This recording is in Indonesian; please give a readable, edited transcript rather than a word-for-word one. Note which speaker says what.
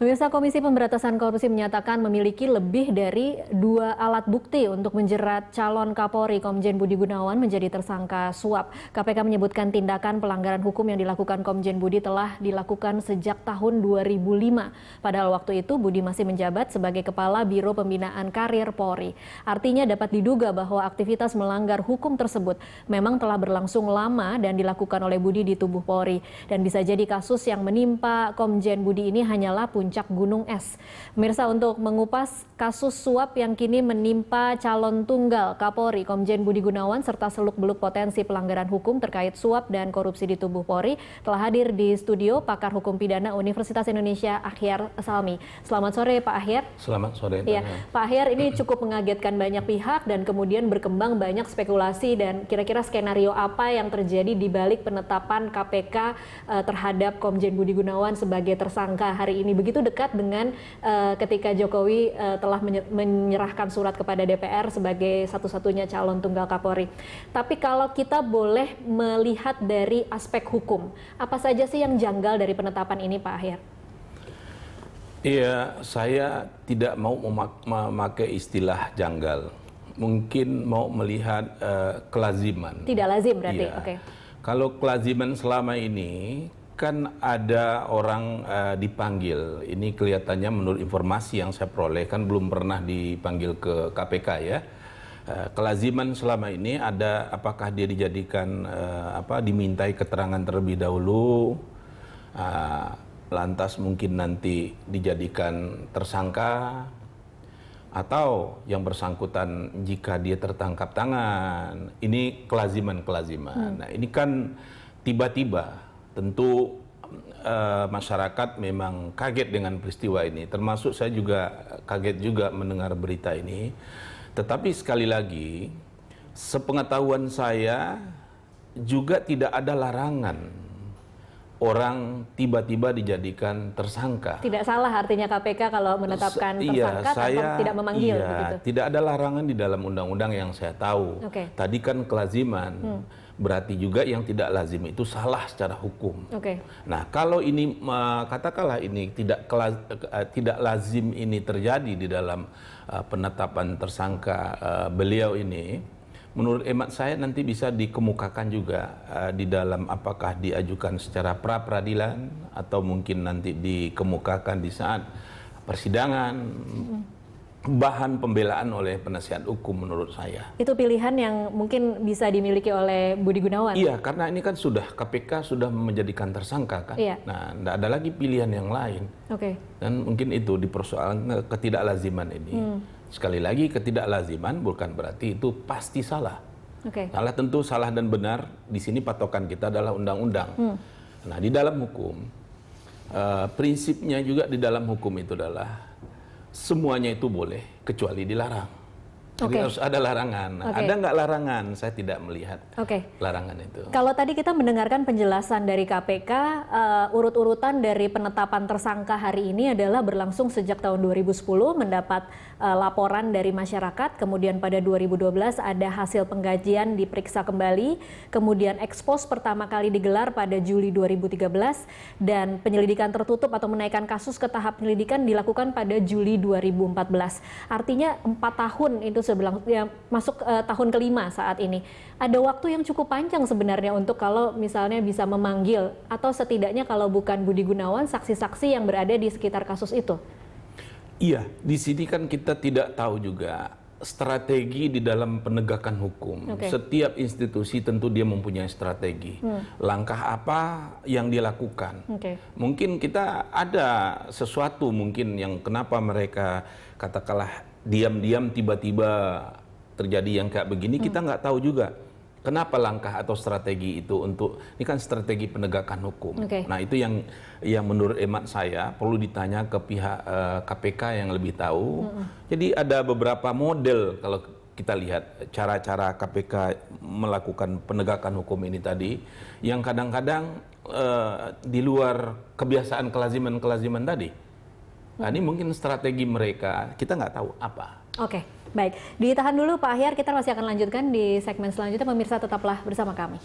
Speaker 1: Pemirsa, Komisi Pemberantasan Korupsi menyatakan memiliki lebih dari 2 alat bukti untuk menjerat calon Kapolri Komjen Budi Gunawan menjadi tersangka suap. KPK menyebutkan tindakan pelanggaran hukum yang dilakukan Komjen Budi telah dilakukan sejak tahun 2005. Padahal waktu itu Budi masih menjabat sebagai Kepala Biro Pembinaan Karir Polri. Artinya dapat diduga bahwa aktivitas melanggar hukum tersebut memang telah berlangsung lama dan dilakukan oleh Budi di tubuh Polri. Dan bisa jadi kasus yang menimpa Komjen Budi ini hanyalah puncak gunung es. Pemirsa, untuk mengupas kasus suap yang kini menimpa calon tunggal Kapolri Komjen Budi Gunawan serta seluk-beluk potensi pelanggaran hukum terkait suap dan korupsi di tubuh Polri, telah hadir di studio pakar hukum pidana Universitas Indonesia Akhyar Salmi. Selamat sore Pak Akhyar.
Speaker 2: Selamat sore.
Speaker 1: Ya, Pak Akhyar, ini cukup mengagetkan banyak pihak dan kemudian berkembang banyak spekulasi dan kira-kira skenario apa yang terjadi di balik penetapan KPK terhadap Komjen Budi Gunawan sebagai tersangka hari ini. Begitu dekat dengan ketika Jokowi telah menyerahkan surat kepada DPR sebagai satu-satunya calon tunggal Kapolri. Tapi kalau kita boleh melihat dari aspek hukum, apa saja sih yang janggal dari penetapan ini, Pak Akhyar?
Speaker 2: Iya, saya tidak mau memakai istilah janggal. Mungkin mau melihat kelaziman.
Speaker 1: Tidak lazim berarti,
Speaker 2: iya.
Speaker 1: Oke.
Speaker 2: Kalau kelaziman selama ini, kan ada orang dipanggil. Ini kelihatannya menurut informasi yang saya peroleh, kan belum pernah dipanggil ke KPK ya. Kelaziman selama ini ada apakah dia dijadikan dimintai keterangan terlebih dahulu, lantas mungkin nanti dijadikan tersangka, atau yang bersangkutan jika dia tertangkap tangan. Ini kelaziman. Nah, ini kan tiba-tiba. Tentu masyarakat memang kaget dengan peristiwa ini, termasuk saya juga kaget juga mendengar berita ini. Tetapi sekali lagi, sepengetahuan saya juga tidak ada larangan orang tiba-tiba dijadikan tersangka.
Speaker 1: Tidak salah artinya KPK kalau menetapkan tersangka tanpa tidak memanggil.
Speaker 2: Iya,
Speaker 1: begitu.
Speaker 2: Tidak ada larangan di dalam undang-undang yang saya tahu. Tadi kan kelaziman. Berarti juga yang tidak lazim itu salah secara hukum. Nah, kalau ini katakanlah ini tidak lazim ini terjadi di dalam penetapan tersangka beliau ini, menurut hemat saya nanti bisa dikemukakan juga di dalam apakah diajukan secara pra peradilan atau mungkin nanti dikemukakan di saat persidangan. Bahan pembelaan oleh penasihat hukum menurut saya. Itu
Speaker 1: pilihan yang mungkin bisa dimiliki oleh Budi Gunawan.
Speaker 2: Iya, karena ini kan KPK sudah menjadikan tersangka kan.
Speaker 1: Iya.
Speaker 2: Nah, tidak ada lagi pilihan yang lain. Dan mungkin itu dipersoalkan ketidaklaziman ini. Sekali lagi, ketidaklaziman bukan berarti itu pasti salah. Salah tentu salah dan benar. Di sini patokan kita adalah undang-undang. Nah, di dalam hukum, prinsipnya juga di dalam hukum itu adalah semuanya itu boleh kecuali dilarang. Jadi harus ada larangan. Ada nggak larangan? Saya tidak melihat larangan itu.
Speaker 1: Kalau tadi kita mendengarkan penjelasan dari KPK, urut-urutan dari penetapan tersangka hari ini adalah berlangsung sejak tahun 2010, mendapat laporan dari masyarakat, kemudian pada 2012 ada hasil pengkajian diperiksa kembali, kemudian ekspos pertama kali digelar pada Juli 2013, dan penyelidikan tertutup atau menaikkan kasus ke tahap penyelidikan dilakukan pada Juli 2014. Artinya 4 tahun itu masuk tahun kelima saat ini. Ada waktu yang cukup panjang sebenarnya untuk kalau misalnya bisa memanggil, atau setidaknya kalau bukan Budi Gunawan, saksi-saksi yang berada di sekitar kasus itu.
Speaker 2: Iya, di sini kan kita tidak tahu juga strategi di dalam penegakan hukum. Setiap institusi tentu dia mempunyai strategi. Langkah apa yang dilakukan. Mungkin kita ada sesuatu mungkin yang kenapa mereka katakanlah diam-diam tiba-tiba terjadi yang kayak begini, kita nggak tahu juga kenapa langkah atau strategi itu untuk, ini kan strategi penegakan hukum. Nah, itu yang menurut hemat saya perlu ditanya ke pihak KPK yang lebih tahu. Jadi ada beberapa model kalau kita lihat cara-cara KPK melakukan penegakan hukum ini tadi, yang kadang-kadang di luar kebiasaan kelaziman tadi. Nah, ini mungkin strategi mereka, kita nggak tahu apa.
Speaker 1: Baik. Ditahan dulu Pak Akhyar, kita masih akan lanjutkan di segmen selanjutnya. Pemirsa tetaplah bersama kami.